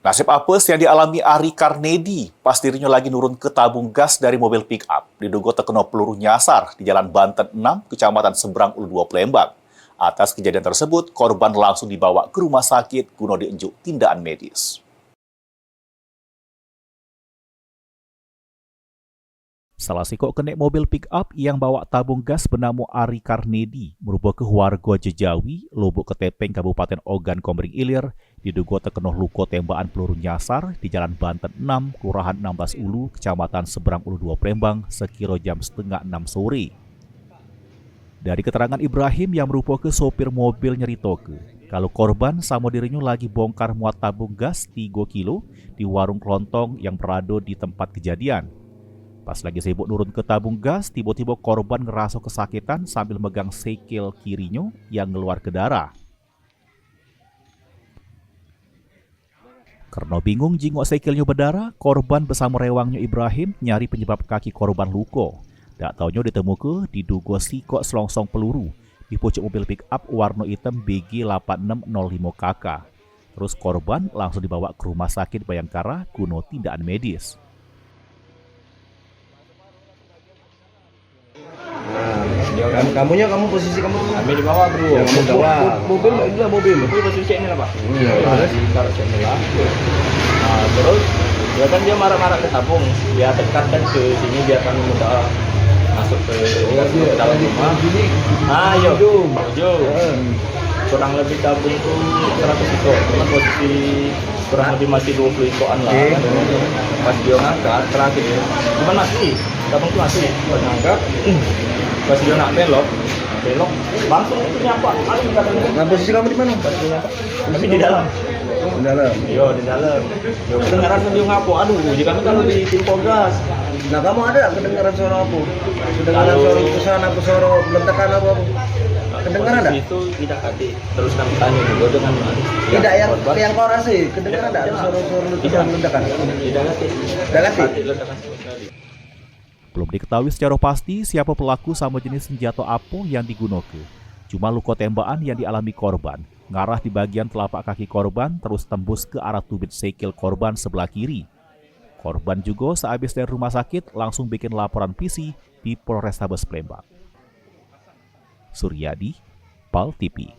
Nasib apes yang dialami Ari Karnedi pas dirinya lagi nurun ke tabung gas dari mobil pick-up. Diduga terkena peluru nyasar di Jalan Banten 6, Kecamatan Seberang Ulu 2, Palembang. Atas kejadian tersebut, korban langsung dibawa ke rumah sakit guna diunjuk tindakan medis. Salah sikok kenek mobil pick-up yang bawa tabung gas bernama Ari Karnedi merupakan warga Jejawi, Lubuk Ketepeng, Kabupaten Ogan Komering Ilir, diduga terkena luka tembakan peluru nyasar di Jalan Banten 6, Kelurahan 16 Ulu, Kecamatan Seberang Ulu 2, Palembang, sekira jam setengah 6 sore. Dari keterangan Ibrahim yang merupakan sopir mobil nyeritoke, kalau korban sama dirinya lagi bongkar muat tabung gas 3 kilo di warung kelontong yang berada di tempat kejadian. Pas lagi sibuk nurun ke tabung gas, tiba-tiba korban ngerasa kesakitan sambil megang sikil kirinya yang ngeluar ke darah. Karena bingung jingok sikilnya berdarah, korban bersama rewangnya Ibrahim nyari penyebab kaki korban luka. Tak taunya ditemukan diduga sikok selongsong peluru di pucuk mobil pick-up warna hitam BG 8605KK. Terus korban langsung dibawa ke rumah sakit Bayangkara guna tindakan medis. Nah, kamu posisi kamu kami di bawah bro. Ya, kamu di bawah. Mobil inilah mobil. Mobil posisi ini lah pak. Terus taruh sini lah. Nah terus dia kan dia marah-marah ke tabung. Dia tekankan ke sini dia akan mudah masuk ke dalam rumah. Ah yo. Kurang lebih tabung itu 100 ikut. Karena posisi kurang lebih masih 20 ikotan lah. Pas dia ngangkat terakhir ya. Cuman masih tabung itu masih ngangkat. Pas dia nak belok langsung itu nyapa. Nah, posisi kamu di mana? Tapi di dalam. Di dalam. Yo di dalam. Yo kedengaran dia ngapo. Aduh, jika kami kan di tim Polgas. Nah, kamu ada kedengaran suara apa? Kedengaran suara letusan apa, suara ledakan apa? Kedengaran ada? Itu tidak ada. Terus kami tanya juga dengan Tidak yang kau rasa, kedengaran ada suara letusan ledakan? Tidak ada. Tidak ada. Ledakan sama sekali. Belum diketahui secara pasti siapa pelaku sama jenis senjata apa yang digunakan. Cuma luka tembakan yang dialami korban ngarah di bagian telapak kaki korban terus tembus ke arah tubit sikil korban sebelah kiri. Korban juga sehabis dari rumah sakit langsung bikin laporan PC di Polrestabes Palembang. Suryadi, PAL TV.